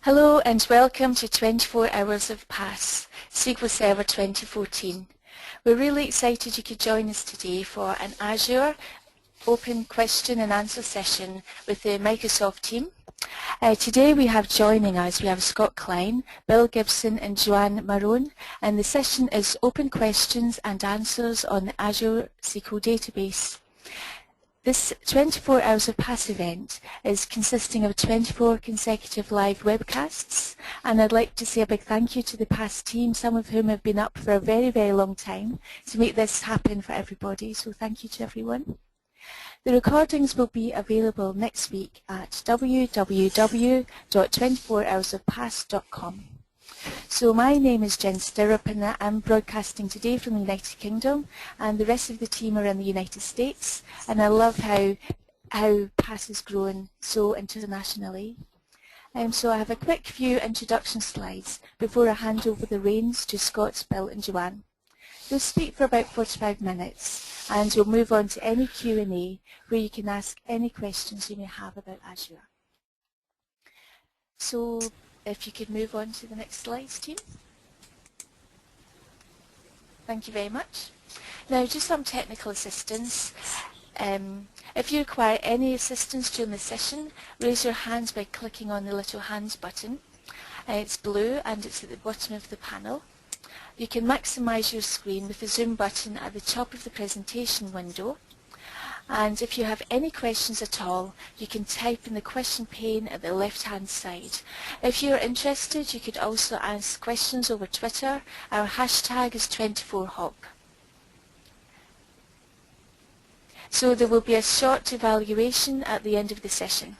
Hello and welcome to 24 Hours of PASS, SQL Server 2014. We're really excited you could join us today for an Azure open question and answer session with the Microsoft team. Today we have joining us, we have Scott Klein, Bill Gibson and Joanne Marone, and the session is open questions and answers on the Azure SQL Database. This 24 Hours of PASS event is consisting of 24 consecutive live webcasts, and I'd like to say a big thank you to the PASS team, some of whom have been up for a very, very long time to make this happen for everybody, so thank you to everyone. The recordings will be available next week at www.24hoursofpass.com. So my name is Jen Stirrup and I'm broadcasting today from the United Kingdom, and the rest of the team are in the United States, and I love how PASS has grown so internationally. So I have a quick few introduction slides before I hand over the reins to Scott, Bill and Joanne. They'll speak for about 45 minutes and we'll move on to any Q&A where you can ask any questions you may have about Azure. So if you could move on to the next slides, team. Thank you very much. Now, just some technical assistance. If you require any assistance during the session, raise your hands by clicking on the little hands button. It's blue and it's at the bottom of the panel. You can maximize your screen with the zoom button at the top of the presentation window. And if you have any questions at all, you can type in the question pane at the left-hand side. If you're interested, you could also ask questions over Twitter. Our hashtag is 24hop. So there will be a short evaluation at the end of the session.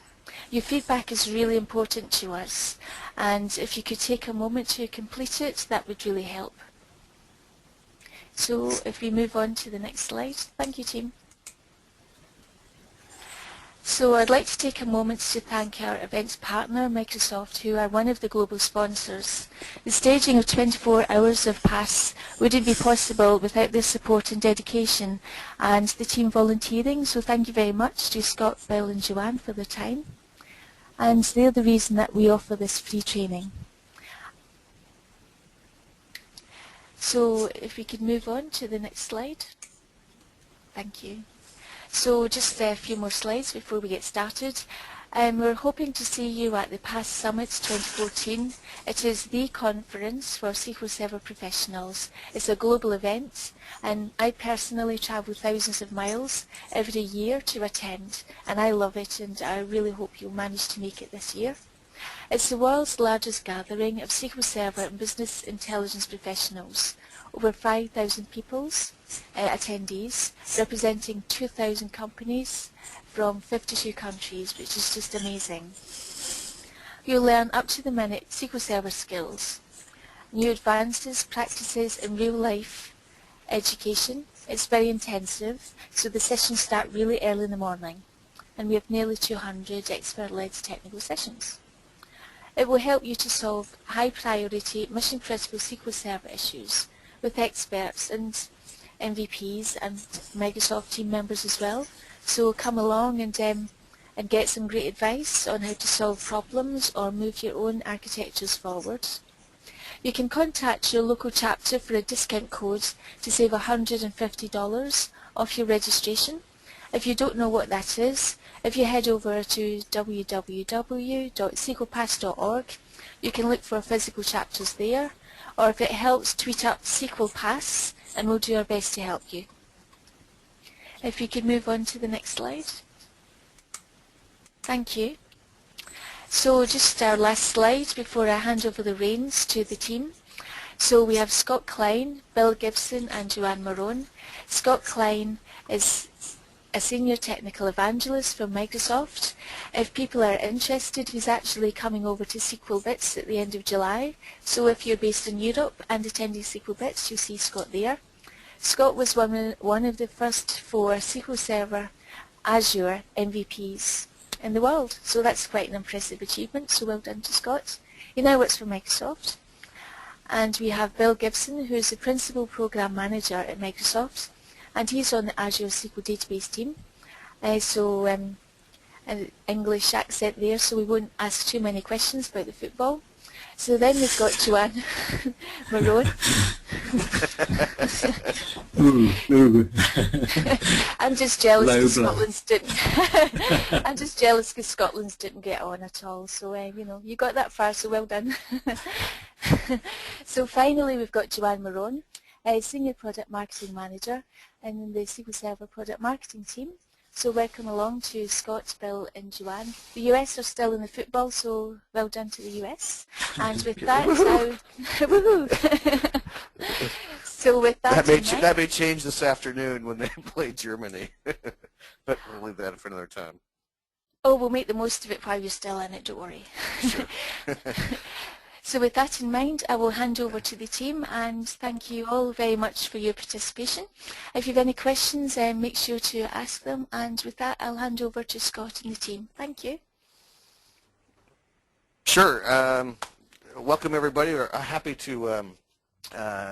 Your feedback is really important to us, and if you could take a moment to complete it, that would really help. So if we move on to the next slide. Thank you, team. So I'd like to take a moment to thank our events partner, Microsoft, who are one of the global sponsors. The staging of 24 Hours of PASS wouldn't be possible without their support and dedication and the team volunteering, so thank you very much to Scott, Bill and Joanne for their time. And they're the reason that we offer this free training. So if we could move on to the next slide. Thank you. So just a few more slides before we get started. We're hoping to see you at the PASS Summit 2014. It is the conference for SQL Server professionals. It's a global event, and I personally travel thousands of miles every year to attend, and I love it, and I really hope you'll manage to make it this year. It's the world's largest gathering of SQL Server and business intelligence professionals. Over 5,000 attendees, representing 2,000 companies from 52 countries, which is just amazing. You'll learn up-to-the-minute SQL Server skills, new advances, practices in real-life education. It's very intensive, so the sessions start really early in the morning, and we have nearly 200 expert-led technical sessions. It will help you to solve high-priority, mission-critical SQL Server issues with experts and MVPs and Microsoft team members as well. So come along and get some great advice on how to solve problems or move your own architectures forward. You can contact your local chapter for a discount code to save $150 off your registration. If you don't know what that is, if you head over to www.sqlpass.org, you can look for physical chapters there, or if it helps, tweet up SQL Pass and we'll do our best to help you. If you could move on to the next slide. Thank you. So just our last slide before I hand over the reins to the team. So we have Scott Klein, Bill Gibson and Joanne Marone. Scott Klein is a senior technical evangelist from Microsoft. If people are interested, he's actually coming over to SQL Bits at the end of July. So if you're based in Europe and attending SQL Bits, you'll see Scott there. Scott was one of the first 4 SQL Server Azure MVPs in the world. So that's quite an impressive achievement. So well done to Scott. He now works for Microsoft. And we have Bill Gibson, who is the Principal Program Manager at Microsoft, and he's on the Azure SQL Database team. an English accent there, so we won't ask too many questions about the football. So then we've got Joanne Marone. I'm just jealous because Scotland's didn't. I'm just jealous because Scotland's didn't get on at all. So you know, you got that far, so well done. So finally, we've got Joanne Marone, Senior Product Marketing Manager in the SQL Server Product Marketing team. So welcome along to Scott, Bill and Joanne. The US are still in the football, so well done to the US. And with that, so with that, that may change this afternoon when they play Germany, but we'll leave that for another time. Oh, we'll make the most of it while you're still in it, don't worry. Sure. So with that in mind, I will hand over to the team and thank you all very much for your participation. If you have any questions, make sure to ask them, and with that I'll hand over to Scott and the team. Thank you. Sure. Welcome everybody. We're happy to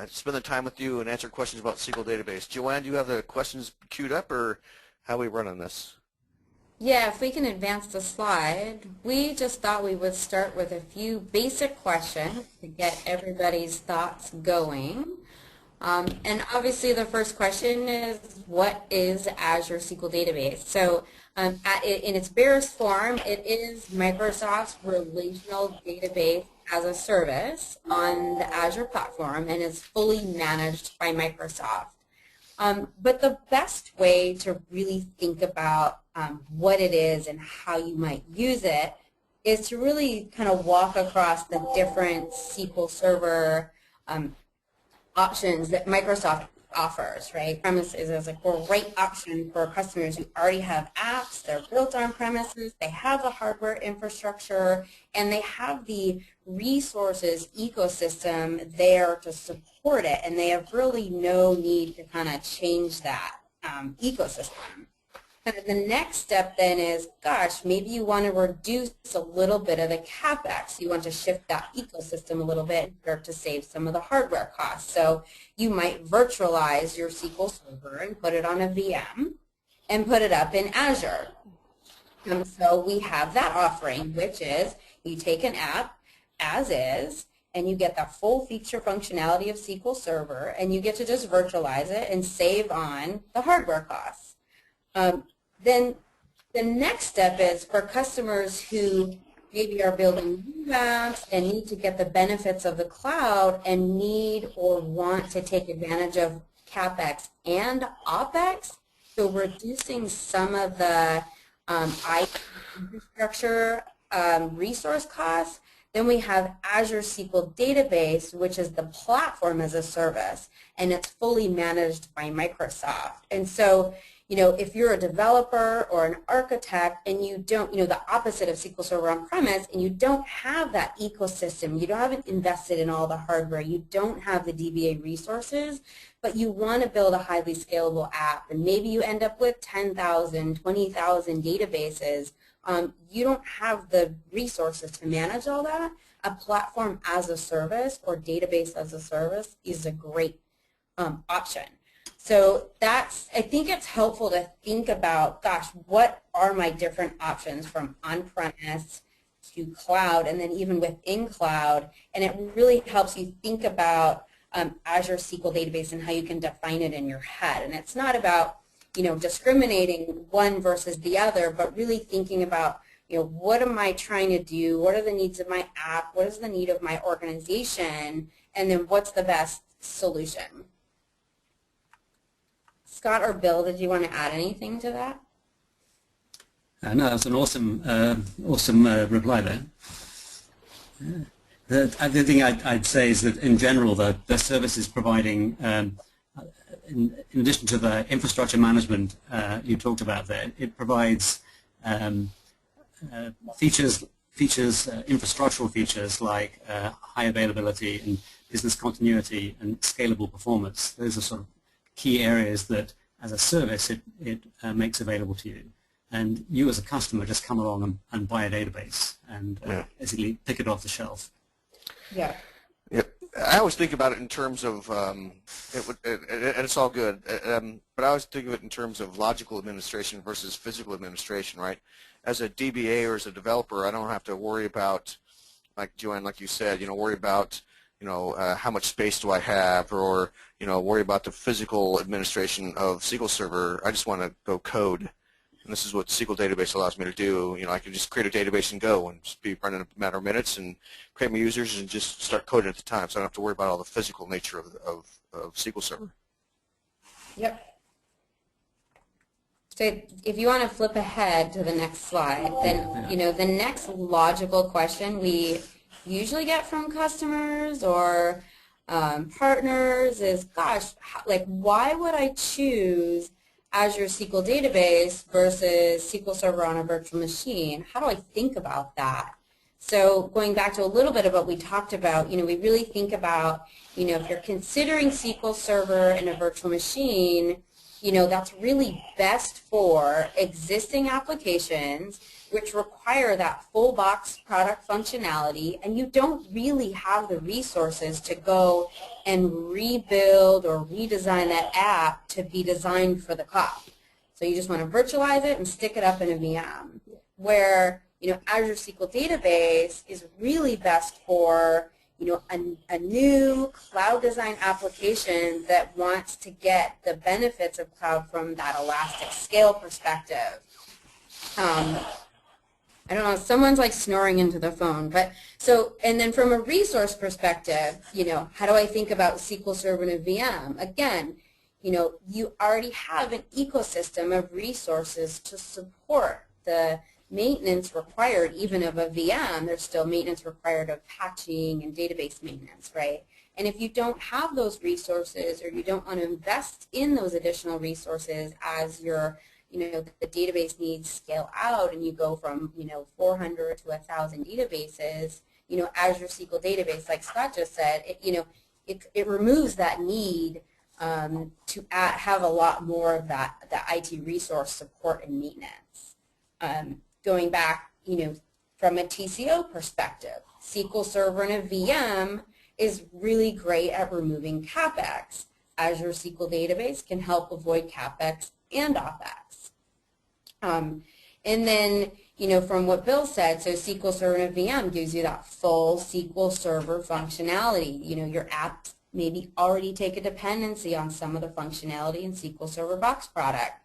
spend the time with you and answer questions about SQL Database. Joanne, do you have the questions queued up, or how we run on this? Yeah, if we can advance the slide, we just thought we would start with a few basic questions to get everybody's thoughts going. And obviously the first question is, what is Azure SQL Database? So in its barest form, it is Microsoft's relational database as a service on the Azure platform and is fully managed by Microsoft. But the best way to really think about what it is and how you might use it is to really kind of walk across the different SQL Server options that Microsoft offers, right? Premises is a great option for customers who already have apps, they're built on premises, they have the hardware infrastructure, and they have the resources ecosystem there to support it, and they have really no need to kind of change that ecosystem. And the next step then is, gosh, maybe you want to reduce a little bit of the CapEx. You want to shift that ecosystem a little bit in order to save some of the hardware costs. So you might virtualize your SQL Server and put it on a VM and put it up in Azure. And so we have that offering, which is you take an app as is, and you get the full feature functionality of SQL Server, and you get to just virtualize it and save on the hardware costs. Then the next step is for customers who maybe are building new apps and need to get the benefits of the cloud and need or want to take advantage of CapEx and OpEx, so reducing some of the IT infrastructure resource costs. Then we have Azure SQL Database, which is the platform as a service, and it's fully managed by Microsoft. And so, you know, if you're a developer or an architect and you don't, you know, the opposite of SQL Server on-premise, and you don't have that ecosystem, you haven't invested in all the hardware, you don't have the DBA resources, but you want to build a highly scalable app, and maybe you end up with 10,000, 20,000 databases, you don't have the resources to manage all that. A platform as a service or database as a service is a great option. So that's, I think it's helpful to think about, gosh, what are my different options from on-premise to cloud, and then even within cloud, and it really helps you think about Azure SQL Database and how you can define it in your head. And it's not about, you know, discriminating one versus the other, but really thinking about, you know, what am I trying to do? What are the needs of my app? What is the need of my organization? And then what's the best solution? Scott or Bill, did you want to add anything to that? No, that's an awesome reply there. The other thing I'd say is that in general, the service is providing, in addition to the infrastructure management you talked about there, it provides infrastructural features like high availability and business continuity and scalable performance. Those are sort of key areas that, as a service, it makes available to you. And you, as a customer, just come along and buy a database and basically pick it off the shelf. Yeah. Yep. I always think about it in terms of, and it's all good, but I always think of it in terms of logical administration versus physical administration, right? as a DBA or as a developer, I don't have to worry about, like Joanne, like you said, worry about, how much space do I have, or, worry about the physical administration of SQL Server. I just want to go code. And this is what SQL Database allows me to do. I can just create a database and go and just be running in a matter of minutes and create my users and just start coding at the time, so I don't have to worry about all the physical nature of SQL Server. Yep. So if you want to flip ahead to the next slide, then, the next logical question we usually get from customers or partners is, gosh, why would I choose Azure SQL Database versus SQL Server on a virtual machine? How do I think about that? So going back to a little bit of what we talked about, we really think about, if you're considering SQL Server in a virtual machine, that's really best for existing applications which require that full box product functionality, and you don't really have the resources to go and rebuild or redesign that app to be designed for the cloud. So you just want to virtualize it and stick it up in a VM, where Azure SQL Database is really best for a new cloud design application that wants to get the benefits of cloud from that elastic scale perspective. I don't know, someone's like snoring into the phone, but and then from a resource perspective, how do I think about SQL Server in a VM? Again, you already have an ecosystem of resources to support the maintenance required even of a VM. There's still maintenance required of patching and database maintenance, right? And if you don't have those resources, or you don't want to invest in those additional resources as your the database needs scale out, and you go from 400 to 1,000 databases, Azure SQL Database, like Scott just said, it removes that need to have a lot more of that IT resource support and maintenance. Going back, from a TCO perspective, SQL Server in a VM is really great at removing CapEx. Azure SQL Database can help avoid CapEx and OpEx. And then, from what Bill said, so SQL Server in a VM gives you that full SQL Server functionality. Your app maybe already take a dependency on some of the functionality in SQL Server Box product.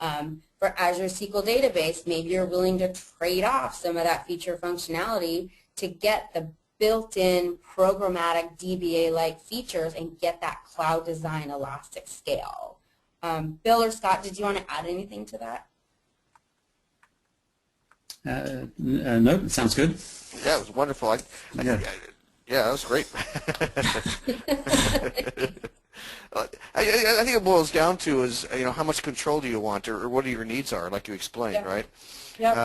For Azure SQL Database, maybe you're willing to trade off some of that feature functionality to get the built-in programmatic DBA-like features and get that cloud design elastic scale. Bill or Scott, did you want to add anything to that? No, it sounds good. Yeah, it was wonderful. Yeah, that was great. I think it boils down to is, how much control do you want, or what are your needs are, like you explained, right? Yep.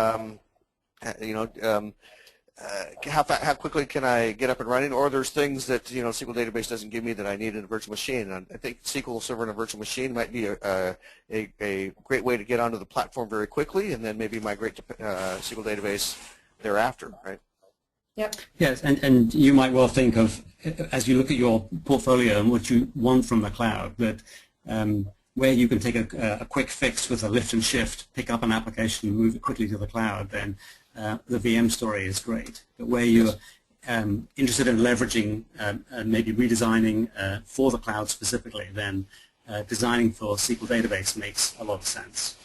How quickly can I get up and running, or there's things that SQL Database doesn't give me that I need in a virtual machine. And I think SQL Server in a virtual machine might be a great way to get onto the platform very quickly, and then maybe migrate to SQL Database thereafter, right? Yep. Yes, and you might well think of, as you look at your portfolio and what you want from the cloud, that where you can take a quick fix with a lift and shift, pick up an application and move it quickly to the cloud, then the VM story is great. But where you're interested in leveraging, maybe redesigning for the cloud specifically, then designing for SQL Database makes a lot of sense.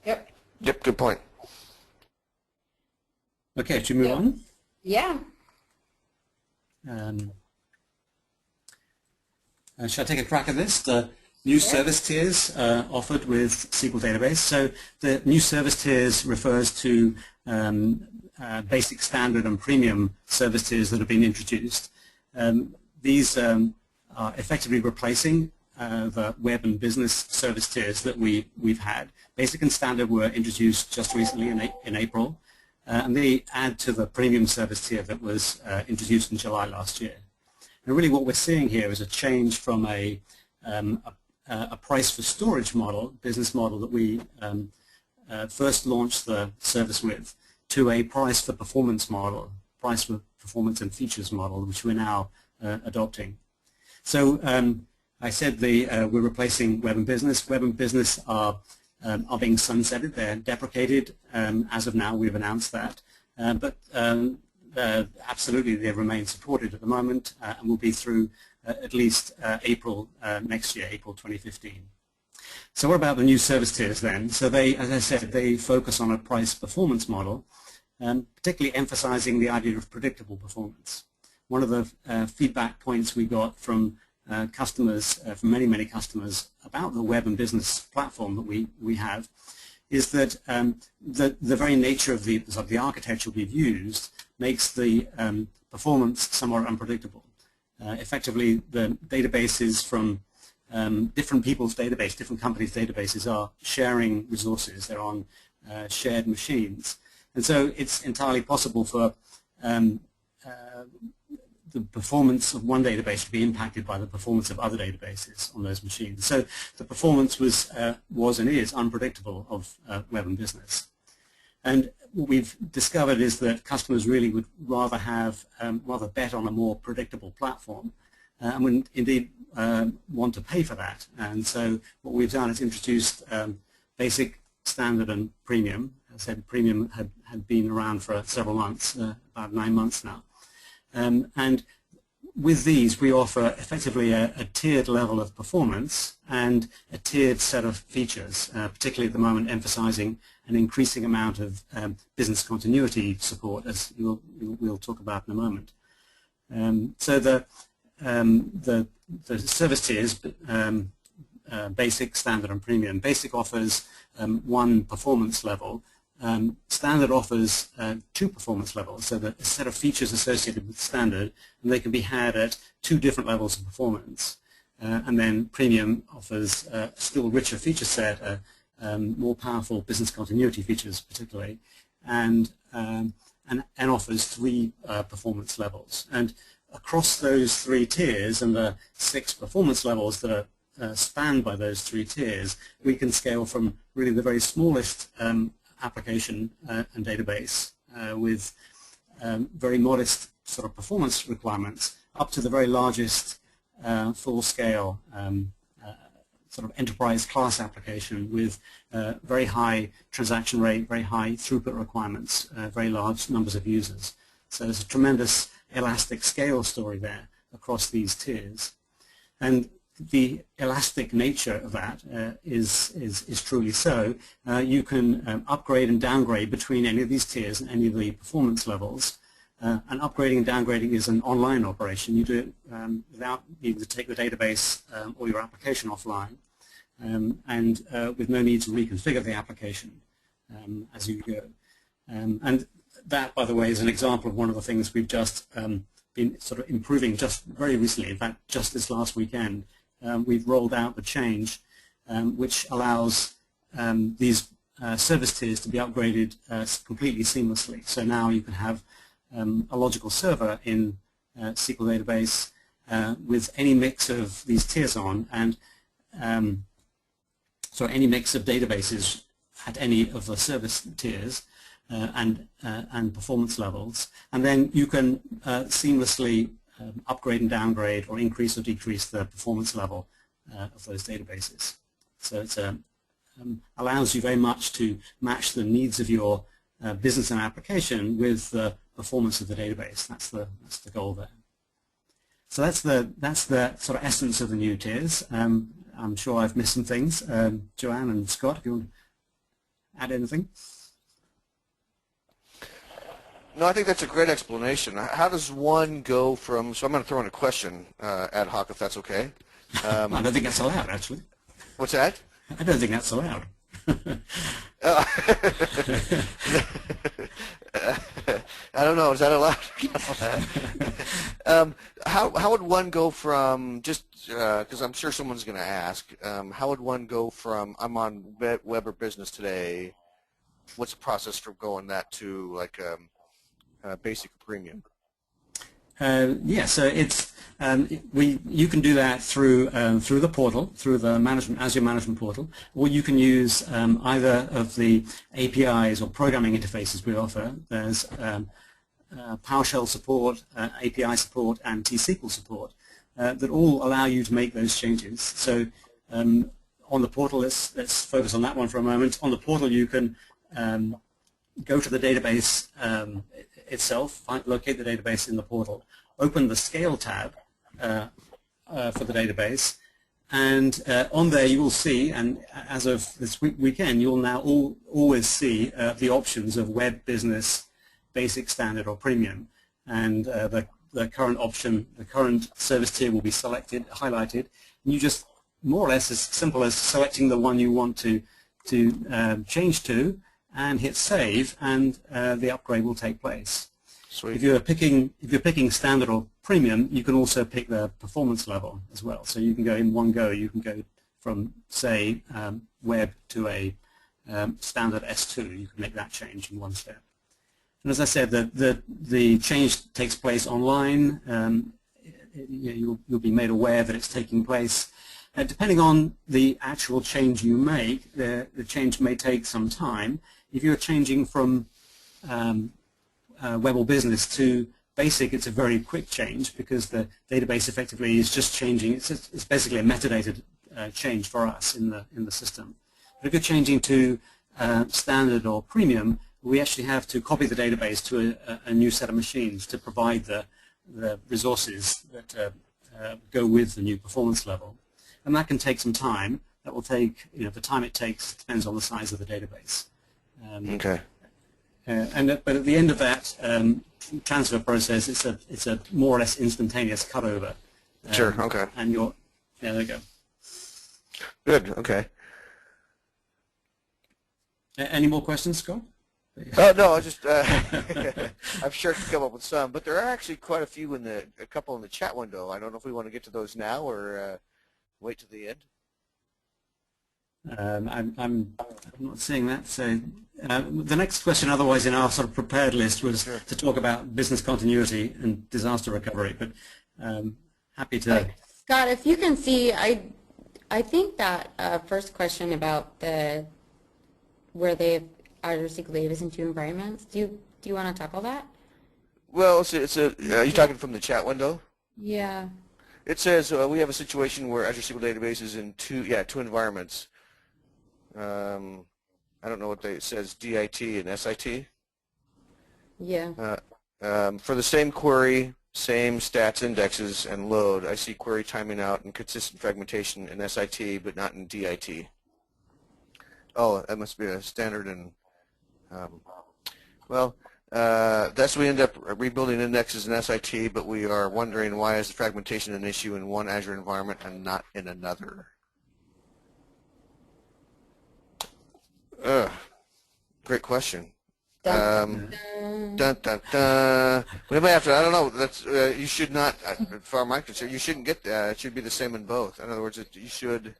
Yep. Yep, good point. Okay, should we move on? Yeah. Should I take a crack at this? The new service tiers offered with SQL Database. So the new service tiers refers to basic, standard, and premium service tiers that have been introduced. These are effectively replacing the web and business service tiers that we've had. Basic and standard were introduced just recently in April. And they add to the premium service tier that was introduced in July last year. And really what we're seeing here is a change from a price for storage model, business model that we first launched the service with, to a price for performance model, price for performance and features model, which we're now adopting. So I said we're replacing web and business. Web and business are are being sunsetted. They're deprecated as of now. We've announced that. But absolutely they remain supported at the moment and will be through at least April next year, April 2015. So what about the new service tiers then? So they, as I said, they focus on a price performance model, particularly emphasizing the idea of predictable performance. One of the feedback points we got from customers, from many customers about the web and business platform that we have, is that the very nature of the architecture we've used makes the performance somewhat unpredictable. Effectively, the databases from different people's database, different companies' databases are sharing resources. They're on shared machines. And so it's entirely possible for the performance of one database to be impacted by the performance of other databases on those machines. So the performance was and is unpredictable of web and business. And what we've discovered is that customers really would rather have rather bet on a more predictable platform and would indeed want to pay for that. And so what we've done is introduced basic, standard, and premium. As I said, premium had been around for several months, about 9 months now. And with these, we offer effectively a tiered level of performance and a tiered set of features, particularly at the moment emphasizing an increasing amount of business continuity support, as we'll talk about in a moment. So the service tiers, basic, standard, and premium. Basic offers one performance level. Standard offers 2 performance levels, so that a set of features associated with standard, and they can be had at 2 different levels of performance. And then premium offers a still richer feature set, more powerful business continuity features particularly, and offers 3 performance levels. And across those 3 tiers and the 6 performance levels that are spanned by those 3 tiers, we can scale from really the very smallest application and database with very modest sort of performance requirements up to the very largest full-scale sort of enterprise class application with very high transaction rate, very high throughput requirements, very large numbers of users. So there's a tremendous elastic scale story there across these tiers. And the elastic nature of that is truly so. You can upgrade and downgrade between any of these tiers and any of the performance levels. And upgrading and downgrading is an online operation. You do it without needing to take the database or your application offline, and with no need to reconfigure the application as you go. And that, by the way, is an example of one of the things we've just been sort of improving just very recently. In fact, just this last weekend, we've rolled out the change which allows these service tiers to be upgraded completely seamlessly. So now you can have a logical server in SQL Database with any mix of these tiers on, and so any mix of databases at any of the service tiers and performance levels, and then you can seamlessly upgrade and downgrade or increase or decrease the performance level of those databases. So it allows you very much to match the needs of your business and application with the performance of the database. That's the goal there. So that's the sort of essence of the new tiers. I'm sure I've missed some things. Joanne and Scott, if you want to add anything? No, I think that's a great explanation. How does one go from, so I'm going to throw in a question ad hoc, if that's okay. I don't think that's allowed, actually. What's that? I don't think that's allowed. I don't know, is that allowed? How would one go from, just because I'm sure someone's going to ask, how would one go from, I'm on web or business today, what's the process for going that to like basic premium? Yeah, so it's you can do that through the portal, through the Azure Management Portal, or you can use either of the APIs or programming interfaces we offer. There's PowerShell support, API support, and T-SQL support that all allow you to make those changes. So on the portal, let's focus on that one for a moment. On the portal, you can go to the database itself, locate the database in the portal, open the Scale tab for the database, and on there you will see, and as of this weekend, you'll now always see the options of Web, Business, Basic, Standard, or Premium, and the current option, the current service tier will be selected, highlighted, and you just more or less as simple as selecting the one you want to change to, and hit save, and the upgrade will take place. Sweet. If you're picking standard or premium, you can also pick the performance level as well. So you can go in one go. You can go from, say, web to a standard S2. You can make that change in one step. And as I said, the change takes place online. You'll be made aware that it's taking place. Depending on the actual change you make, the change may take some time. If you're changing from Web or Business to Basic, it's a very quick change because the database effectively is just changing. It's basically a metadata change for us in the system. But if you're changing to Standard or Premium, we actually have to copy the database to a new set of machines to provide the resources that go with the new performance level. And that can take some time. That will take, the time it takes depends on the size of the database. Okay. But at the end of that transfer process, it's a more or less instantaneous cutover. Sure. Okay. And there you go. Good. Okay. Any more questions, Scott? Oh no, I just I'm sure I can come up with some, but there are actually quite a few a couple in the chat window. I don't know if we want to get to those now or wait till the end. I'm not seeing that. So the next question, otherwise in our sort of prepared list, was to talk about business continuity and disaster recovery. But happy to. Scott, if you can see, I think that first question about where Azure SQL Database in 2 environments. Do you want to tackle that? Well, are you talking from the chat window? Yeah. It says we have a situation where Azure SQL Database is in 2 environments. I don't know what it says, DIT and SIT. Yeah. For the same query, same stats indexes and load, I see query timing out and consistent fragmentation in SIT, but not in DIT. Oh, that must be a standard in, that's we end up rebuilding indexes in SIT, but we are wondering why is the fragmentation an issue in one Azure environment and not in another? Great question. Dun, dun, dun. We might have to, I don't know, that's, you should not, as far as I'm concerned, you shouldn't get that. It should be the same in both. In other words, you should...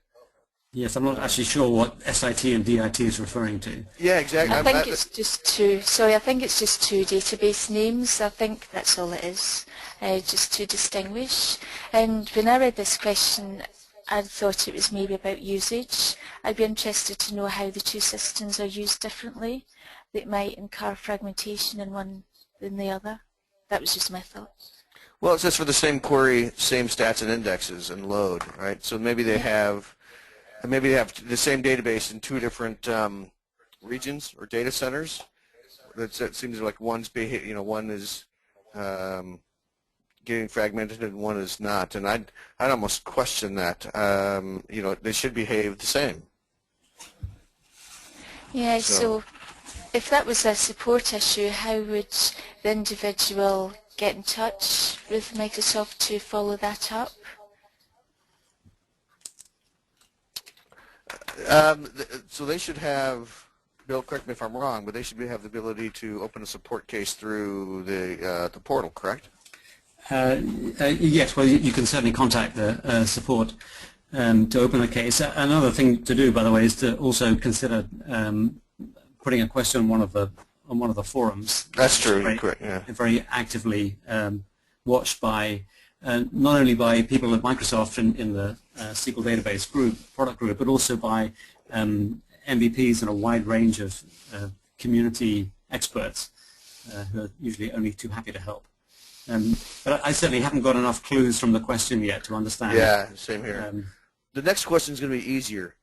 Yes, I'm not actually sure what SIT and DIT is referring to. Yeah, exactly. I think it's just two database names. I think that's all it is, just to distinguish. And when I read this question, I thought it was maybe about usage. I'd be interested to know how the two systems are used differently that might incur fragmentation in one than the other. That was just my thought. Well, it says for the same query, same stats and indexes and load, right? So maybe they have the same database in 2 different regions or data centers. That seems like one is getting fragmented and one is not, and I'd almost question that. They should behave the same. Yeah. So if that was a support issue, how would the individual get in touch with Microsoft to follow that up? So they should have, Bill, correct me if I'm wrong, but they should have the ability to open a support case through the portal, correct? Yes, well, you can certainly contact the support to open a case. Another thing to do, by the way, is to also consider putting a question on one of the forums. That's true. Correct. Yeah. Very actively watched by not only by people at Microsoft in the SQL Database product group, but also by MVPs and a wide range of community experts who are usually only too happy to help. But I certainly haven't got enough clues from the question yet to understand. Yeah, same here. the next question is going to be easier.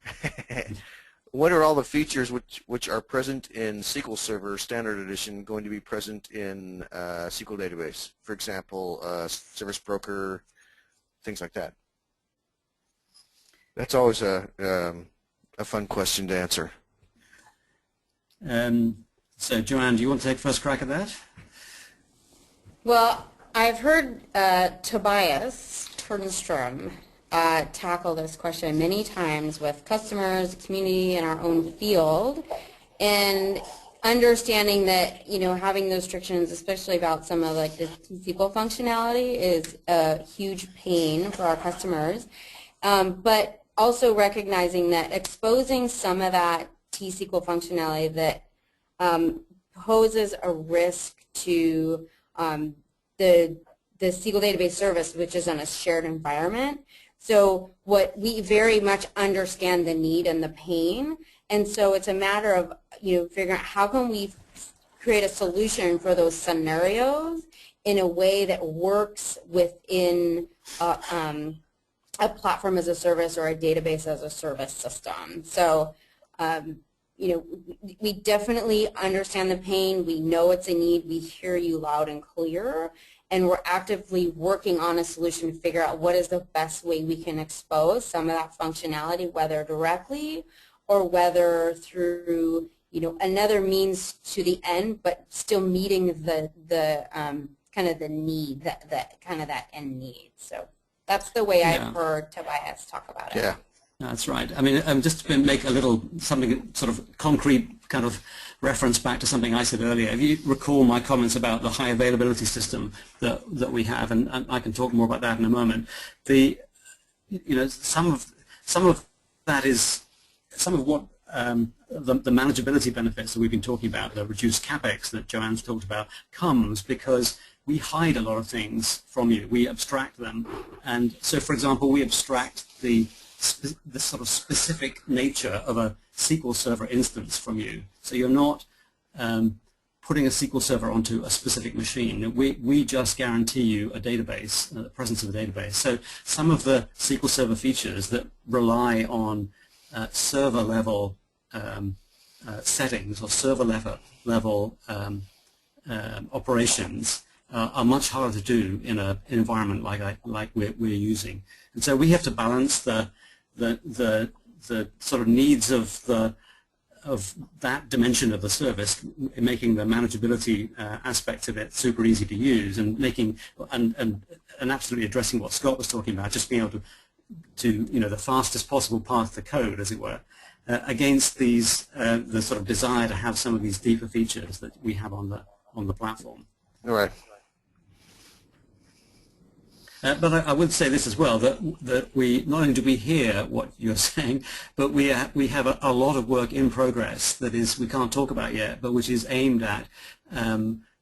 When are all the features which are present in SQL Server Standard Edition going to be present in SQL Database? For example, Service Broker, things like that. That's always a fun question to answer. So Joanne, do you want to take first crack at that? Well, I've heard Tobias Turnstrom tackle this question many times with customers, community, and our own field, and understanding that, you know, having those restrictions, especially about some of like the SQL functionality, is a huge pain for our customers, but also recognizing that exposing some of that T-SQL functionality that poses a risk to the SQL database service, which is on a shared environment. So what we very much understand the need and the pain, and so it's a matter of, you know, figuring out how can we create a solution for those scenarios in a way that works within a platform as a service or a database as a service system. So you know, we definitely understand the pain. We know it's a need. We hear you loud and clear. And we're actively working on a solution to figure out what is the best way we can expose some of that functionality, whether directly or whether through, you know, another means to the end, but still meeting the kind of the need, that kind of that end need. So that's the way I've heard Tobias talk about it. Yeah. That's right. I mean, just to make a little something sort of concrete kind of reference back to something I said earlier, if you recall my comments about the high availability system that we have, and I can talk more about that in a moment. You know, some of that is some of what the manageability benefits that we've been talking about, the reduced capex that Joanne's talked about, comes because we hide a lot of things from you. We abstract them, and so, for example, we abstract the sort of specific nature of a SQL Server instance from you. So you're not putting a SQL Server onto a specific machine. We just guarantee you a database, the presence of a database. So some of the SQL Server features that rely on server level settings or server level operations are much harder to do in an environment like we're using. And so we have to balance the sort of needs of that dimension of the service, making the manageability aspect of it super easy to use, and making and absolutely addressing what Scott was talking about, just being able to you know, the fastest possible path to code, as it were, against these the sort of desire to have some of these deeper features that we have on the platform. All right. But I would say this as well, that we not only do we hear what you're saying, but we have a lot of work in progress that is we can't talk about yet, but which is aimed at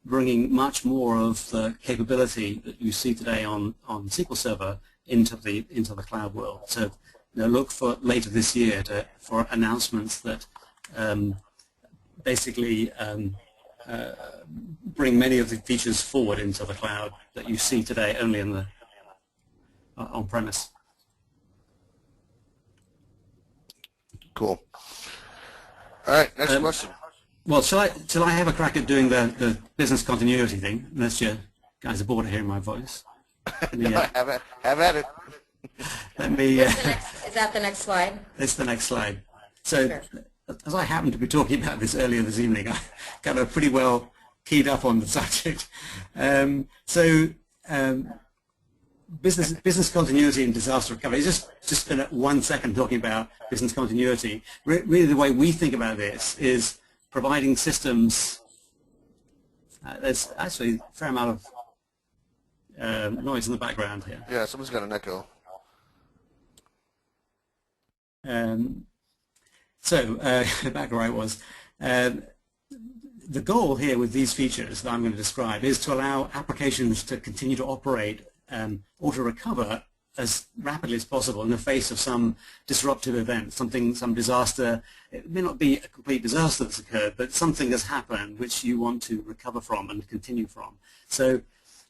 bringing much more of the capability that you see today on SQL Server into the cloud world. So you know, look for later this year for announcements that basically bring many of the features forward into the cloud that you see today only in the on-premise. Cool. All right, next question. Well, shall I have a crack at doing the business continuity thing, unless you guys are bored of hearing my voice? No, have at it. Let me. Is that the next slide? It's the next slide. So, sure. As I happened to be talking about this earlier this evening, I got pretty well keyed up on the subject. Business continuity and disaster recovery. Just spend 1 second talking about business continuity. Really, the way we think about this is providing systems. There's actually a fair amount of noise in the background here. Yeah, someone's got an echo. Back where I was. The goal here with these features that I'm going to describe is to allow applications to continue to operate or to recover as rapidly as possible in the face of some disruptive event, some disaster. It may not be a complete disaster that's occurred, but something has happened which you want to recover from and continue from. So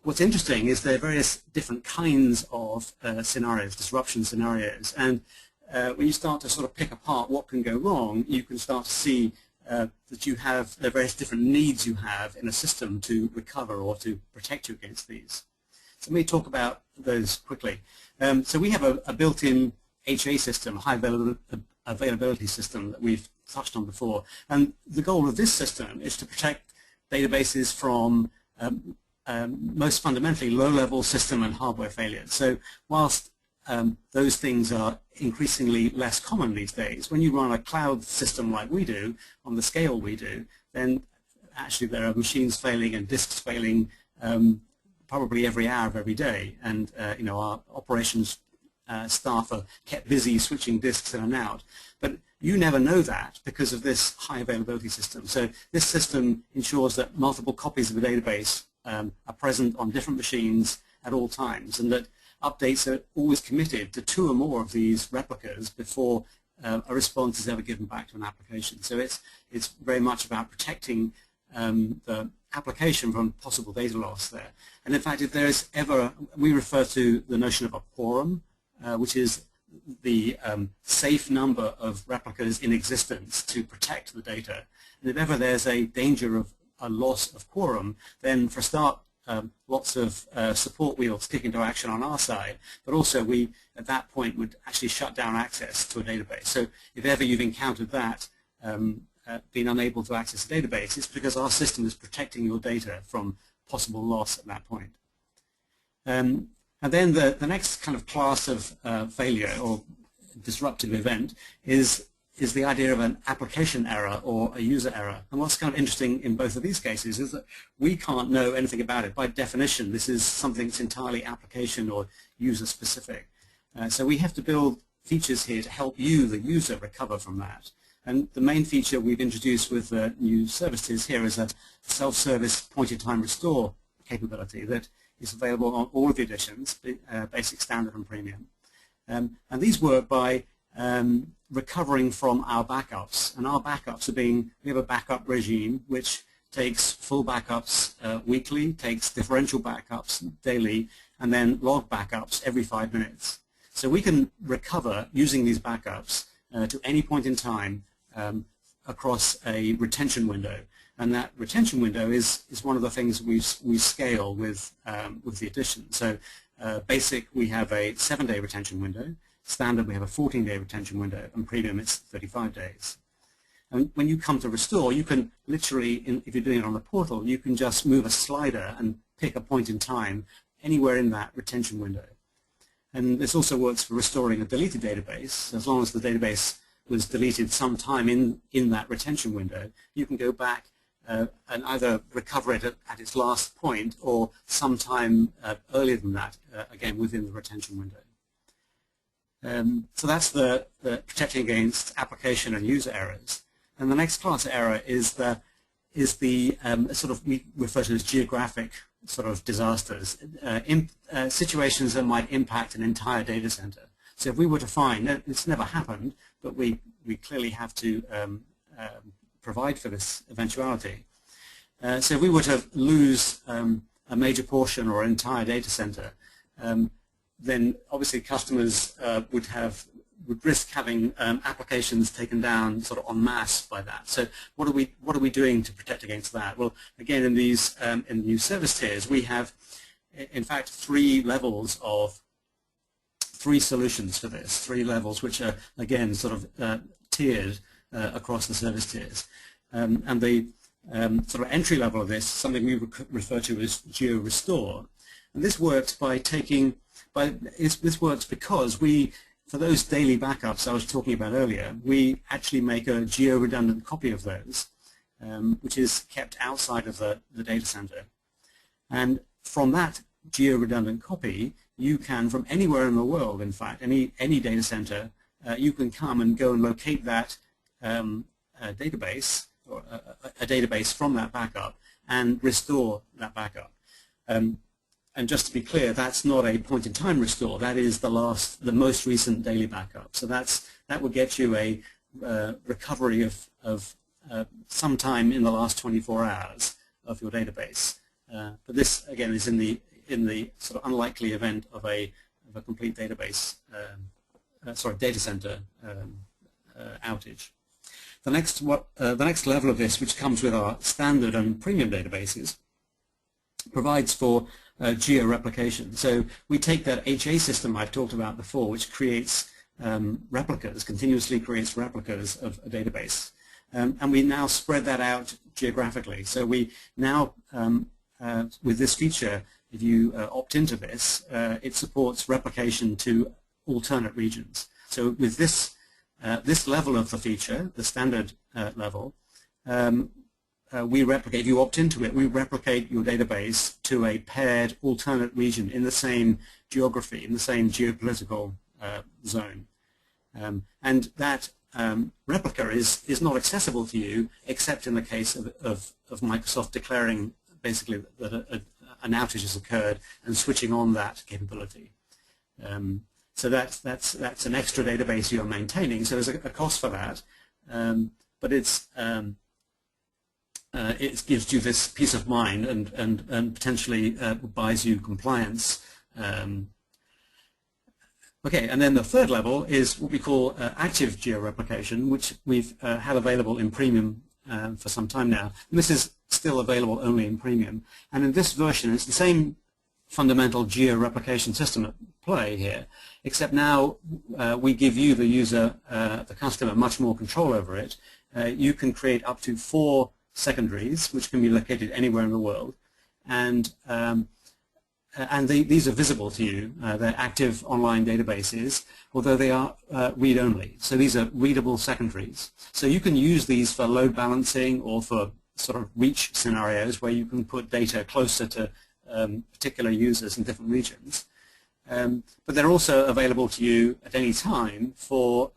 what's interesting is there are various different kinds of scenarios, disruption scenarios, and when you start to sort of pick apart what can go wrong, you can start to see that you have the various different needs you have in a system to recover or to protect you against these. So let me talk about those quickly. So we have a built-in HA system, a high availability system that we've touched on before. And the goal of this system is to protect databases from most fundamentally low-level system and hardware failures. So whilst those things are increasingly less common these days, when you run a cloud system like we do, on the scale we do, then actually there are machines failing and disks failing probably every hour of every day. And you know, our operations staff are kept busy switching disks in and out. But you never know that because of this high availability system. So this system ensures that multiple copies of the database are present on different machines at all times, and that updates are always committed to 2 or more of these replicas before a response is ever given back to an application. So it's very much about protecting the application from possible data loss there. And in fact, if there is ever, we refer to the notion of a quorum, which is the safe number of replicas in existence to protect the data. And if ever there's a danger of a loss of quorum, then for a start, lots of support wheels kick into action on our side, but also we, at that point, would actually shut down access to a database. So if ever you've encountered that, been unable to access a database, it's because our system is protecting your data from possible loss at that point. And then the next kind of class of failure or disruptive event is the idea of an application error or a user error. And what's kind of interesting in both of these cases is that we can't know anything about it. By definition, this is something that's entirely application or user specific. So we have to build features here to help you, the user, recover from that. And the main feature we've introduced with the new services here is a self-service point-in-time restore capability that is available on all of the editions, basic, standard, and premium. And these work by recovering from our backups. And our backups are we have a backup regime which takes full backups weekly, takes differential backups daily, and then log backups every 5 minutes. So we can recover using these backups to any point in time across a retention window. And that retention window is one of the things we scale with the addition. So basic, we have a 7-day retention window. Standard, we have a 14-day retention window, and premium, it's 35 days. And when you come to restore, you can literally, if you're doing it on the portal, you can just move a slider and pick a point in time anywhere in that retention window. And this also works for restoring a deleted database. As long as the database was deleted sometime in that retention window, you can go back and either recover it at its last point or sometime earlier than that, again within the retention window. So that's the protecting against application and user errors. And the next class of error is the sort of, we refer to as geographic sort of disasters, situations that might impact an entire data center. So if we were to find, it's never happened, but we clearly have to provide for this eventuality. So if we were to lose a major portion or an entire data center, then obviously customers would risk having applications taken down sort of en masse by that. So what are we doing to protect against that? Well, again, in these in the new service tiers, we have in fact 3 levels of 3 solutions for this, 3 levels which are again sort of tiered across the service tiers. And the sort of entry level of this is something we refer to as Geo Restore. And this works by taking, this works because for those daily backups I was talking about earlier, we actually make a geo-redundant copy of those, which is kept outside of the data center. And from that geo-redundant copy, you can, from anywhere in the world, in fact, any data center, you can come and go and locate that database, or a database from that backup, and restore that backup. And just to be clear, that's not a point-in-time restore. That is the most recent daily backup. So that would get you a recovery of some time in the last 24 hours of your database. But this again is in the sort of unlikely event of a complete database data center outage. The next level of this, which comes with our standard and premium databases, provides for geo-replication. So we take that HA system I've talked about before, which creates replicas, continuously creates replicas of a database, and we now spread that out geographically. So we now, with this feature, if you opt into this, it supports replication to alternate regions. So with this this level of the feature, the standard level, we replicate, if you opt into it, we replicate your database to a paired alternate region in the same geography, in the same geopolitical zone. And that replica is not accessible to you except in the case of Microsoft declaring basically that an outage has occurred and switching on that capability. So that's an extra database you're maintaining. So there's a cost for that, but it gives you this peace of mind and potentially buys you compliance. Okay, and then the third level is what we call active geo-replication, which we've had available in Premium for some time now. And this is still available only in Premium. And in this version, it's the same fundamental geo-replication system at play here, except now we give you, the user, the customer, much more control over it. You can create up to 4 secondaries, which can be located anywhere in the world, and these are visible to you. They're active online databases, although they are read-only. So these are readable secondaries. So you can use these for load balancing or for sort of reach scenarios where you can put data closer to particular users in different regions. But they're also available to you at any time for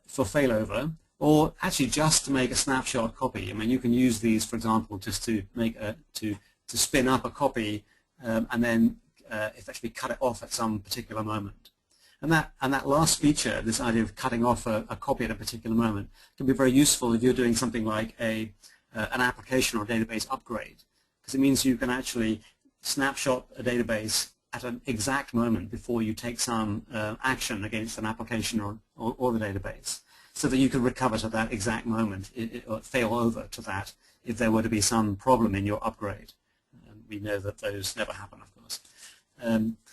failover, or actually just to make a snapshot copy. I mean, you can use these, for example, just to make to spin up a copy and then effectively cut it off at some particular moment. And that last feature, this idea of cutting off a copy at a particular moment, can be very useful if you're doing something like an application or database upgrade, because it means you can actually snapshot a database at an exact moment before you take some action against an application or the database, so that you can recover to that exact moment, or fail over to that if there were to be some problem in your upgrade. We know that those never happen, of course.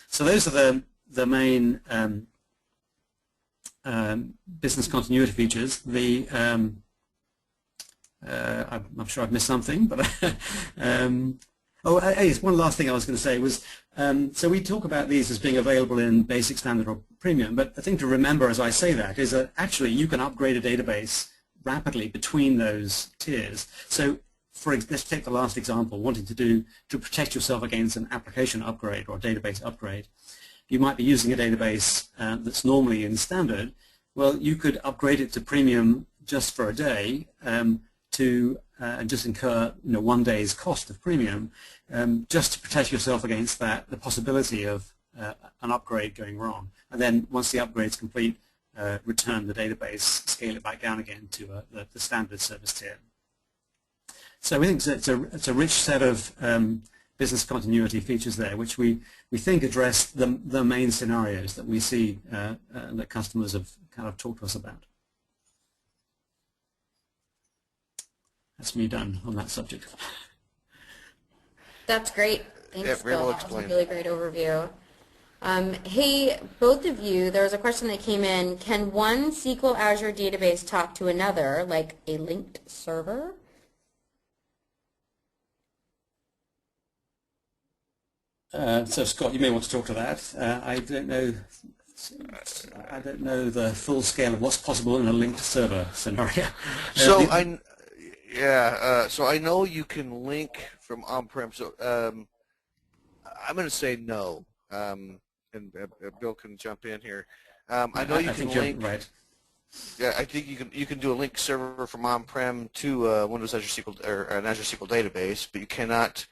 So those are the main business continuity features. I'm sure I've missed something, but one last thing I was going to say was, so we talk about these as being available in basic, standard, or premium, but the thing to remember as I say that is that actually you can upgrade a database rapidly between those tiers. So let's take the last example, wanting to protect yourself against an application upgrade or a database upgrade. You might be using a database that's normally in standard. Well, you could upgrade it to premium just for a day and just incur 1 day's cost of premium, just to protect yourself against the possibility of an upgrade going wrong. And then once the upgrade is complete, return the database, scale it back down again to the standard service tier. So we think it's a rich set of business continuity features there, which we think address the main scenarios that we see that customers have kind of talked to us about. That's me done on that subject. That's great. Thanks, Yeah, very Bill. well That was a explained. really great overview. Hey, both of you, there was a question that came in. Can one SQL Azure database talk to another, like a linked server? So Scott, you may want to talk to that. I don't know the full scale of what's possible in a linked server scenario. So so I know you can link from on-prem. So I'm going to say no, and Bill can jump in here. I know you can link. Right. Yeah, I think you can do a link server from on-prem to Windows Azure SQL or an Azure SQL database, but you cannot.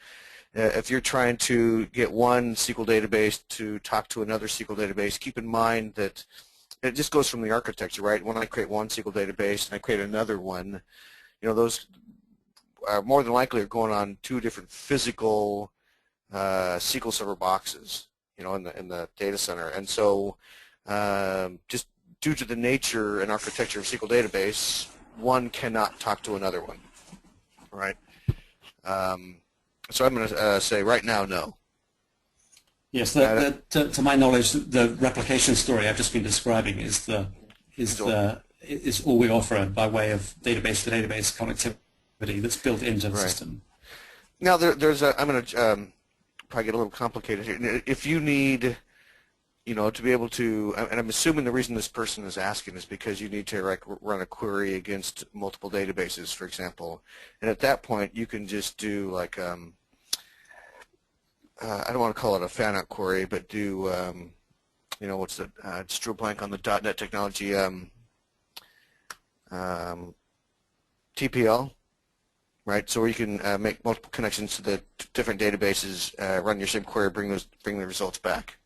If you're trying to get one SQL database to talk to another SQL database, keep in mind that it just goes from the architecture, right? When I create one SQL database and I create another one, those more than likely are going on 2 different physical SQL Server boxes, in the data center. And so just due to the nature and architecture of SQL database, one cannot talk to another one, right? So I'm going to say right now, no. Yes, to my knowledge, the replication story I've just been describing is all we offer by way of database to database connectivity that's built into the system. Now there's I'm going to probably get a little complicated here. If you need, to be able to, and I'm assuming the reason this person is asking is because you need to run a query against multiple databases, for example, and at that point you can just do like I don't want to call it a fan-out query, but do what's the just drew a blank on the .NET technology TPL, right? So where you can make multiple connections to the different databases, run your same query, bring the results back.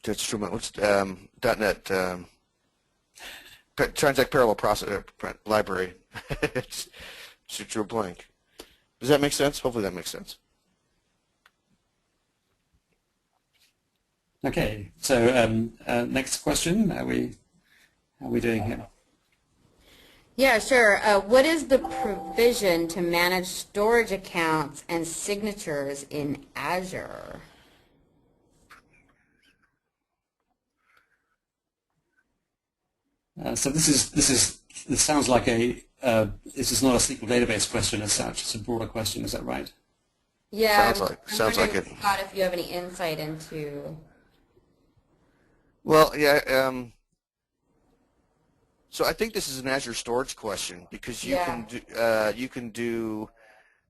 That's true. What's .NET Transact Parallel Process Library? Just drew a blank. Does that make sense? Hopefully that makes sense. Okay. So next question. How are we doing here? Yeah, sure. What is the provision to manage storage accounts and signatures in Azure? So this sounds like this is not a SQL database question as such. It's a broader question. Is that right? Yeah. Sounds like it. Scott, if you have any insight into. Well, yeah. So I think this is an Azure storage question because you can do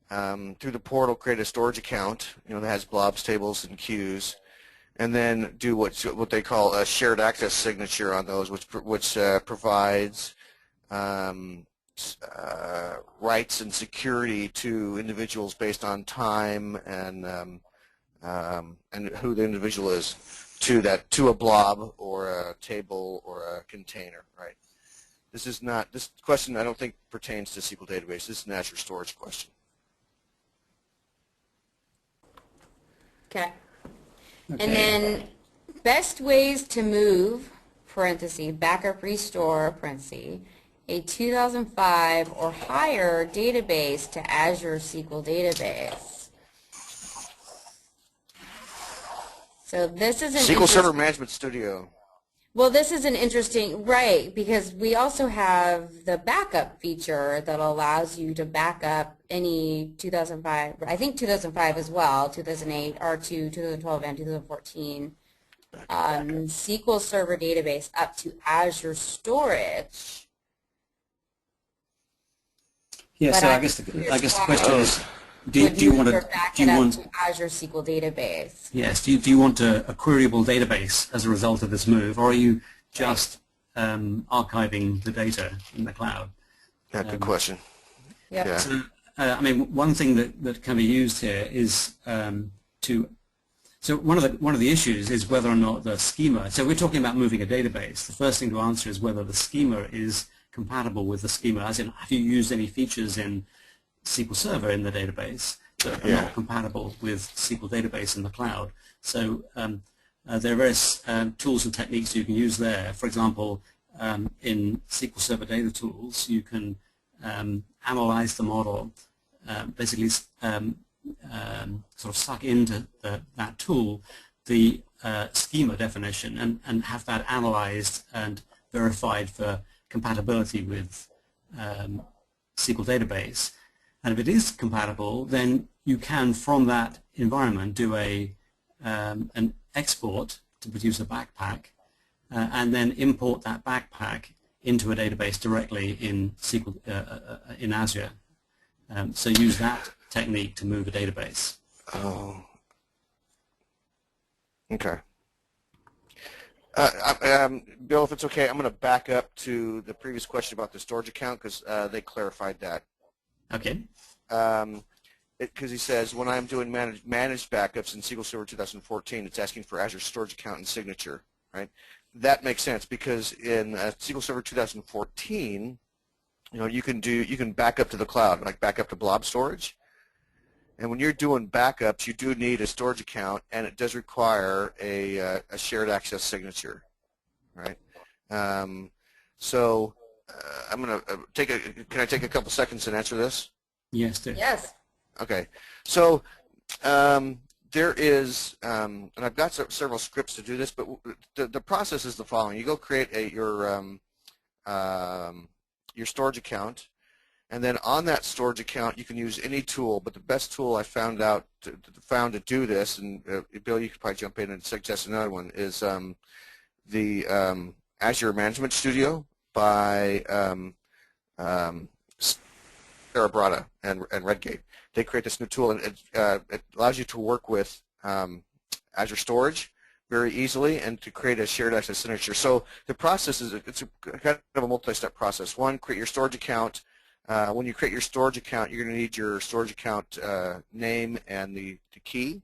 through the portal create a storage account, that has blobs, tables, and queues, and then do what they call a shared access signature on those, which provides rights and security to individuals based on time and who the individual is to a blob or a table or a container, right? This question I don't think pertains to SQL database. This is an Azure storage question. Okay. And then best ways to move, parenthesis, backup restore, parenthesis, a 2005 or higher database to Azure SQL Database. So this is an SQL Server Management Studio. Well, this is an interesting, right, because we also have the backup feature that allows you to back up any 2005, I think 2005 as well, 2008, R2, 2012, and 2014 SQL Server Database up to Azure Storage. Yeah, so I guess the question is, do you want to Azure SQL Database? Yes. Do you want a queryable database as a result of this move, or are you just archiving the data in the cloud? Yeah, good question. Yep. Yeah. So, I mean, one thing that can be used here is so one of the issues is whether or not the schema. So we're talking about moving a database. The first thing to answer is whether the schema is compatible with the schema, as in have you used any features in SQL Server in the database that are not compatible with SQL database in the cloud. So there are various tools and techniques you can use there. For example, in SQL Server Data Tools, you can analyze the model, basically sort of suck into that tool the schema definition and have that analyzed and verified for compatibility with SQL database. And if it is compatible, then you can, from that environment, do an export to produce a backpack, and then import that backpack into a database directly in SQL in Azure. So use that technique to move a database. Oh. Okay. Bill, if it's okay, I'm going to back up to the previous question about the storage account because they clarified that. Okay. Because he says when I'm doing managed backups in SQL Server 2014, it's asking for Azure storage account and signature, right? That makes sense because in SQL Server 2014, you can back up to the cloud, like back up to blob storage, And when you're doing backups, you do need a storage account, and it does require a shared access signature, right? So I'm going to can I take a couple seconds and answer this? Yes, do. Yes. Okay. So there is, and I've got several scripts to do this, but the process is the following. You go create your storage account, and then on that storage account you can use any tool, but the best tool I found to do this, and Bill, you could probably jump in and suggest another one, is the Azure Management Studio by Server Product and Redgate. They create this new tool, and it allows you to work with Azure Storage very easily and to create a shared access signature. So the process is it's kind of a multi-step process. One, create your storage account. When you create your storage account, you're going to need your storage account name and the key,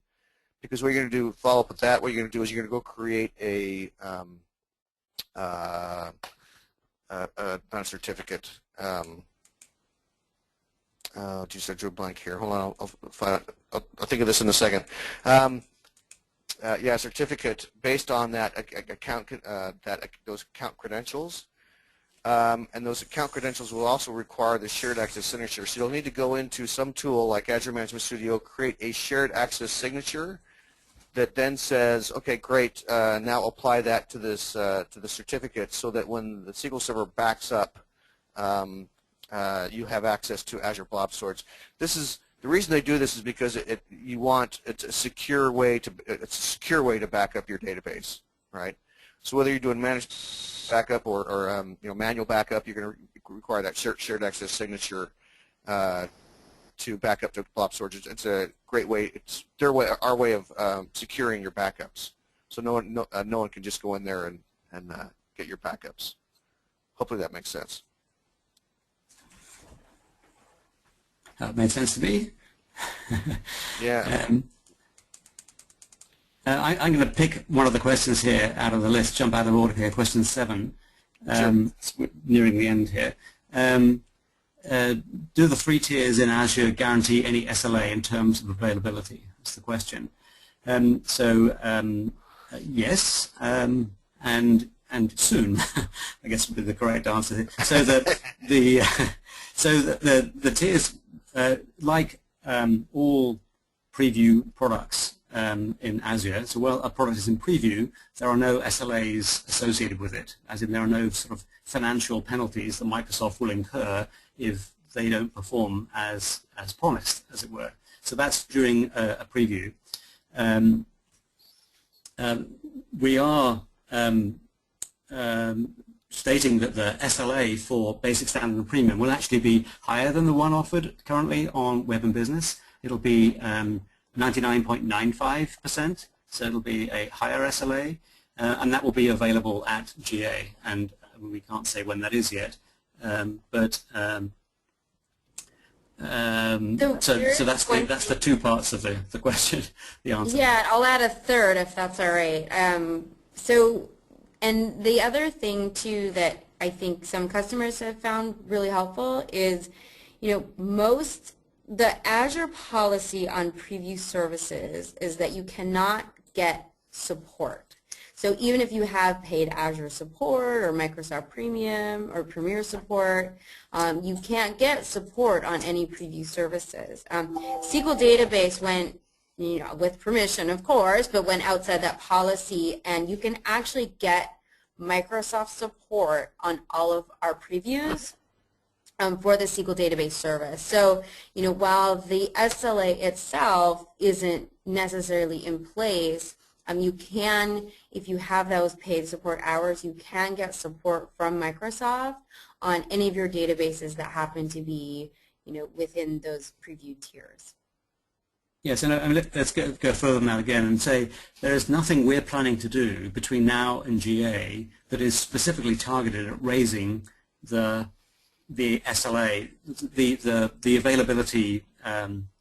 because what you're going to do, follow up with that, what you're going to do is you're going to go create not a certificate. Oh, geez, I drew a blank here. Hold on, I'll think of this in a second. Yeah, a certificate based on that account, those account credentials, and those account credentials will also require the shared access signature. So you'll need to go into some tool like Azure Management Studio, create a shared access signature that then says, okay, great, now apply that to this to the certificate, so that when the SQL Server backs up, you have access to Azure Blob Storage. This is the reason they do this is because it's a secure way to back up your database, right? So whether you're doing managed backup or manual backup, you're going to require that shared access signature to back up to Blob Storage. It's a great way. It's our way of securing your backups. So no one can just go in there and get your backups. Hopefully that makes sense. That made sense to me. Yeah. I'm going to pick one of the questions here out of the list, jump out of order here, question 7. Sure. We're nearing the end here. Do the 3 tiers in Azure guarantee any SLA in terms of availability? That's the question. Yes, and soon, I guess would be the correct answer. So that the tiers, like all preview products in Azure, so while a product is in preview, there are no SLAs associated with it, as in there are no sort of financial penalties that Microsoft will incur if they don't perform as promised, as it were. So that's during a preview. We are stating that the SLA for Basic, Standard, and Premium will actually be higher than the one offered currently on Web and Business. It'll be 99.95%, so it'll be a higher SLA, and that will be available at GA, and we can't say when that is yet, so that's the 2 parts of the question, the answer. Yeah, I'll add a third if that's all right. And the other thing too that I think some customers have found really helpful is, the Azure policy on preview services is that you cannot get support. So even if you have paid Azure support or Microsoft Premium or Premier support, you can't get support on any preview services. SQL Database went, with permission, of course, but went outside that policy, and you can actually get Microsoft support on all of our previews for the SQL Database service. So, while the SLA itself isn't necessarily in place, you can, if you have those paid support hours, you can get support from Microsoft on any of your databases that happen to be, within those preview tiers. Yes, and let's go further now again and say there is nothing we're planning to do between now and GA that is specifically targeted at raising the SLA, the availability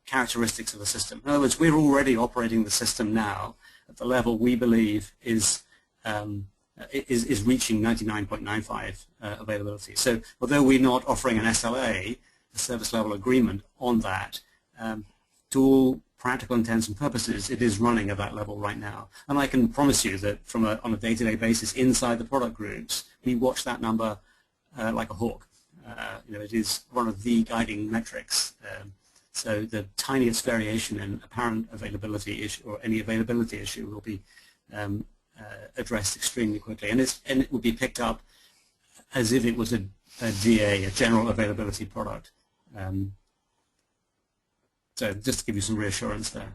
characteristics of the system. In other words, we're already operating the system now at the level we believe is reaching 99.95 availability. So although we're not offering an SLA, a service level agreement on that, to all practical intents and purposes, it is running at that level right now. And I can promise you that on a day-to-day basis inside the product groups, we watch that number like a hawk. It is one of the guiding metrics. So the tiniest variation in apparent availability issue or any availability issue will be addressed extremely quickly, and it will be picked up as if it was a GA, a general availability product. So just to give you some reassurance there.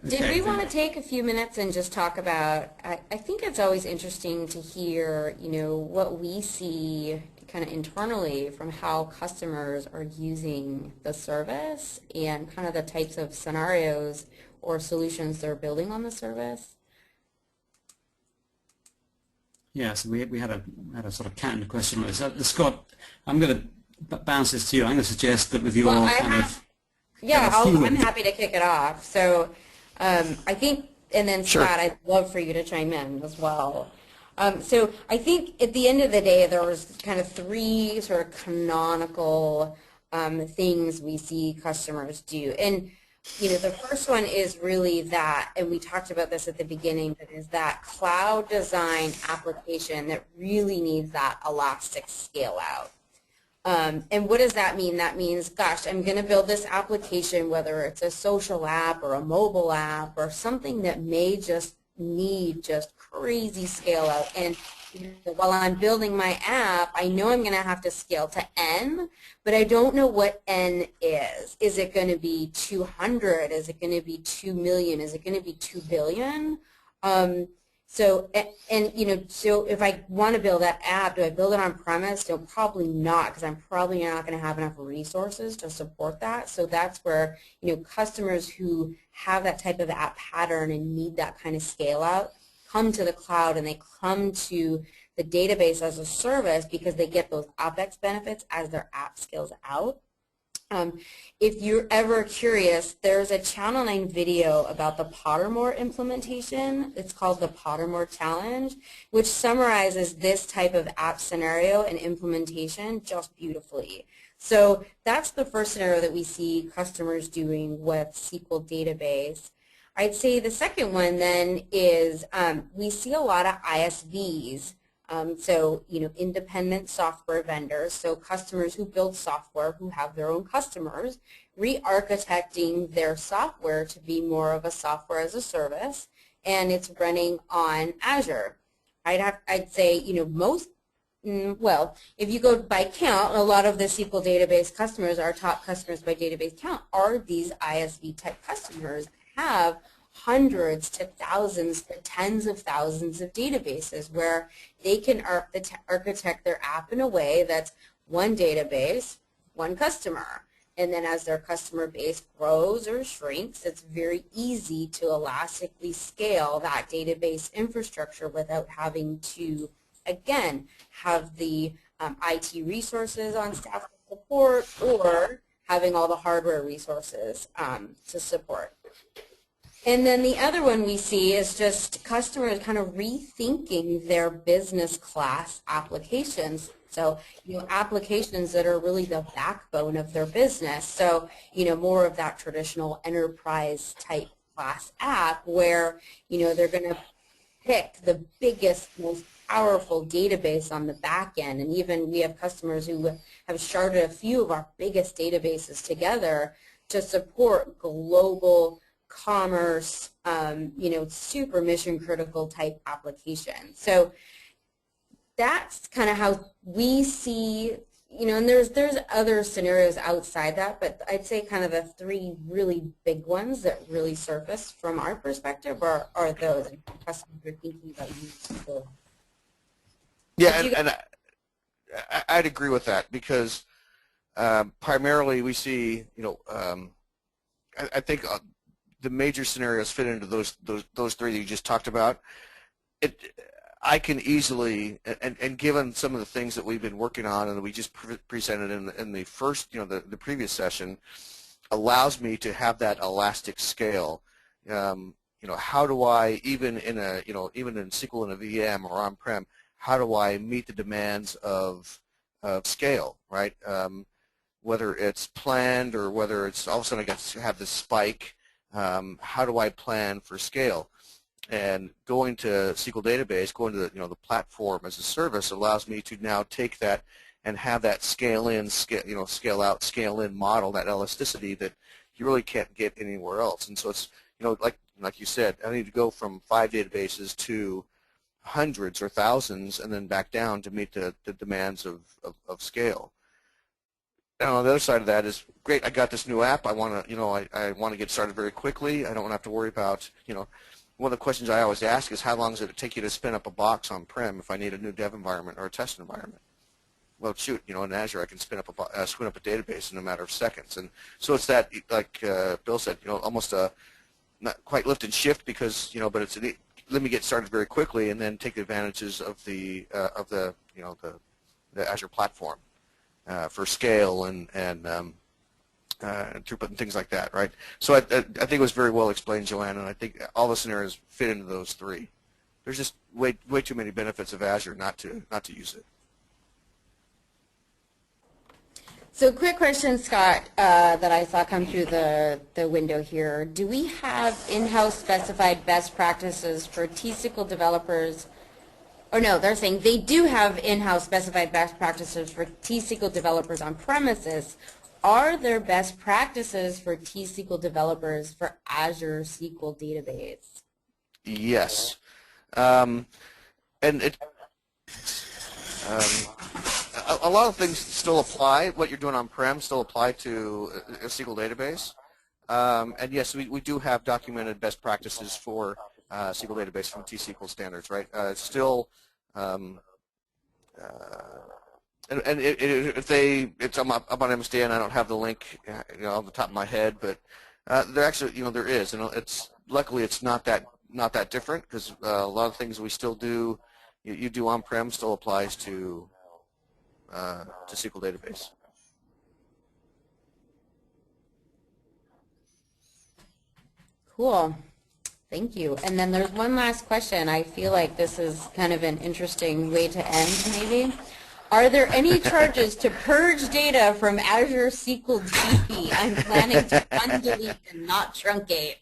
Did we want to take a few minutes and just talk about, I think it's always interesting to hear, what we see kind of internally from how customers are using the service and kind of the types of scenarios or solutions they're building on the service. Yeah, so we had a sort of cat and question on this. Scott, I'm going to bounce this to you. I'm going to suggest that with your I'm happy to kick it off. So I think, and then Sure. Scott, I'd love for you to chime in as well. So I think at the end of the day, there was kind of three sort of canonical things we see customers do. And the first one is really that, and we talked about this at the beginning, that is that cloud design application that really needs that elastic scale out. And what does that mean? That means, gosh, I'm going to build this application, whether it's a social app or a mobile app or something that may just need just crazy scale out. And while I'm building my app, I know I'm going to have to scale to N, but I don't know what N is. Is it going to be 200? Is it going to be 2 million? Is it going to be 2 billion? So if I want to build that app, do I build it on premise? No, probably not, because I'm probably not going to have enough resources to support that. So that's where, customers who have that type of app pattern and need that kind of scale out come to the cloud, and they come to the database as a service because they get those OpEx benefits as their app scales out. If you're ever curious, there's a Channel 9 video about the Pottermore implementation. It's called the Pottermore Challenge, which summarizes this type of app scenario and implementation just beautifully. So that's the first scenario that we see customers doing with SQL Database. I'd say the second one then is we see a lot of ISVs. So, independent software vendors, so customers who build software who have their own customers, re-architecting their software to be more of a software as a service, and it's running on Azure. I'd say, if you go by count, a lot of the SQL database customers, our top customers by database count, are these ISV type customers that have hundreds to thousands to tens of thousands of databases where they can architect their app in a way that's one database, one customer. And then as their customer base grows or shrinks, it's very easy to elastically scale that database infrastructure without having to, again, have the IT resources on staff to support or having all the hardware resources to support. And then the other one we see is just customers kind of rethinking their business class applications. So, applications that are really the backbone of their business. So, more of that traditional enterprise type class app where, they're going to pick the biggest, most powerful database on the back end. And even we have customers who have sharded a few of our biggest databases together to support global commerce, super mission critical type application. So that's kind of how we see, and there's other scenarios outside that, but I'd say kind of the three really big ones that really surface from our perspective are those, and customers are thinking about using. Yeah, and I'd agree with that because primarily we see, I think the major scenarios fit into those three that you just talked about. I can easily, and given some of the things that we've been working on and that we just presented in the first, the previous session, allows me to have that elastic scale. How do I, even in SQL in a VM or on-prem, how do I meet the demands of of scale, right? Whether it's planned or whether it's all of a sudden I got to have this spike, how do I plan for scale? And going to SQL Database, going to the platform as a service allows me to now take that and have that scale in, scale out, scale in model, that elasticity that you really can't get anywhere else. And so it's like you said, I need to go from 5 databases to hundreds or thousands and then back down to meet the demands of scale. And on the other side of that is, great, I got this new app. I want to, I want to get started very quickly. I don't want to have to worry about, one of the questions I always ask is, how long does it take you to spin up a box on-prem if I need a new dev environment or a test environment? Well, shoot, in Azure I can spin up a database in a matter of seconds. And so it's that, like Bill said, almost a not quite lift and shift because, but it's let me get started very quickly and then take the advantages of the Azure platform for scale and throughput and things like that, right? So I think it was very well explained, Joanne, and I think all the scenarios fit into those three. There's just way too many benefits of Azure not to use it. So quick question, Scott, that I saw come through the window here. Do we have in-house specified best practices for T-SQL developers? Or no, they're saying they do have in-house specified best practices for T-SQL developers on premises. Are there best practices for T-SQL developers for Azure SQL Database? Yes. And it... a lot of things still apply. What you're doing on-prem still apply to a SQL database. And yes, we do have documented best practices for SQL database from T-SQL standards, right? Still, and it's up on MSDN. I don't have the link, off the top of my head, but there actually, there is, and luckily it's not that different because a lot of things we still do, you do on-prem still applies to SQL database. Cool. Thank you. And then there's one last question. I feel like this is kind of an interesting way to end, maybe. Are there any charges to purge data from Azure SQL DB? I'm planning to undelete and not truncate.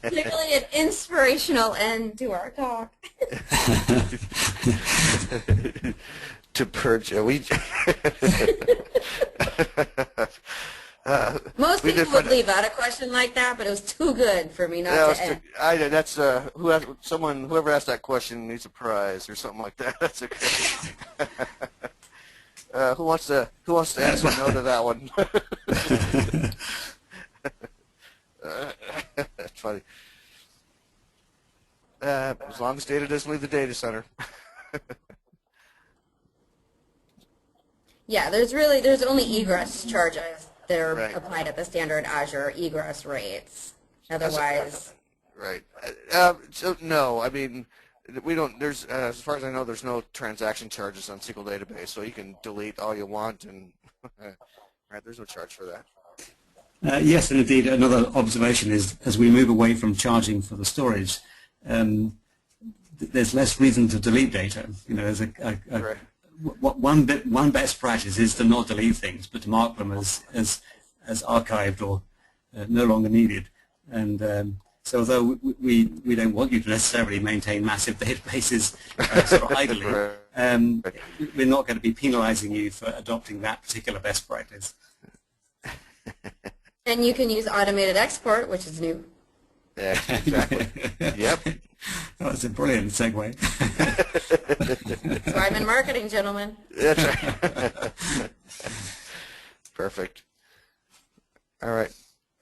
Clearly an inspirational end to our talk. To purge, most people would leave out a question like that, but it was too good for me not to end. Whoever asked that question needs a prize or something like that. That's okay. Who wants to answer no to that one? That's funny. As long as data doesn't leave the data center. Yeah, there's only egress charges that are applied at the standard Azure egress rates. Otherwise, right. So no, I mean, we don't. There's as far as I know, there's no transaction charges on SQL database, so you can delete all you want, and right, there's no charge for that. Yes, and indeed, another observation is as we move away from charging for the storage, there's less reason to delete data. There's one best practice is to not delete things, but to mark them as archived or no longer needed. And so although we don't want you to necessarily maintain massive databases sort of idly, we're not going to be penalizing you for adopting that particular best practice. And you can use automated export, which is new. Yeah, exactly. Yep. That's a brilliant segue. So I'm in marketing, gentlemen. That's right. Perfect. All right.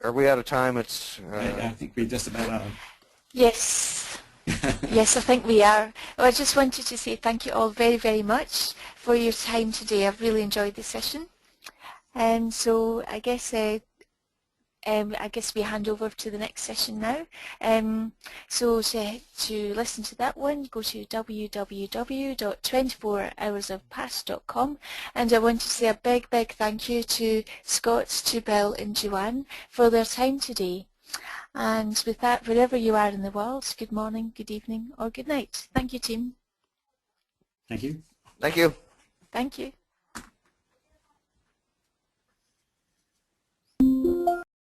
Are we out of time? It's. I think we're just about out. Yes. Yes, I think we are. Well, I just wanted to say thank you all very, very much for your time today. I've really enjoyed the session. And so I guess we hand over to the next session now. So to listen to that one, go to www.24hoursofpast.com, and I want to say a big, big thank you to Scott, to Bill and Joanne for their time today. And with that, wherever you are in the world, good morning, good evening, or good night. Thank you, team. Thank you. Thank you. Thank you.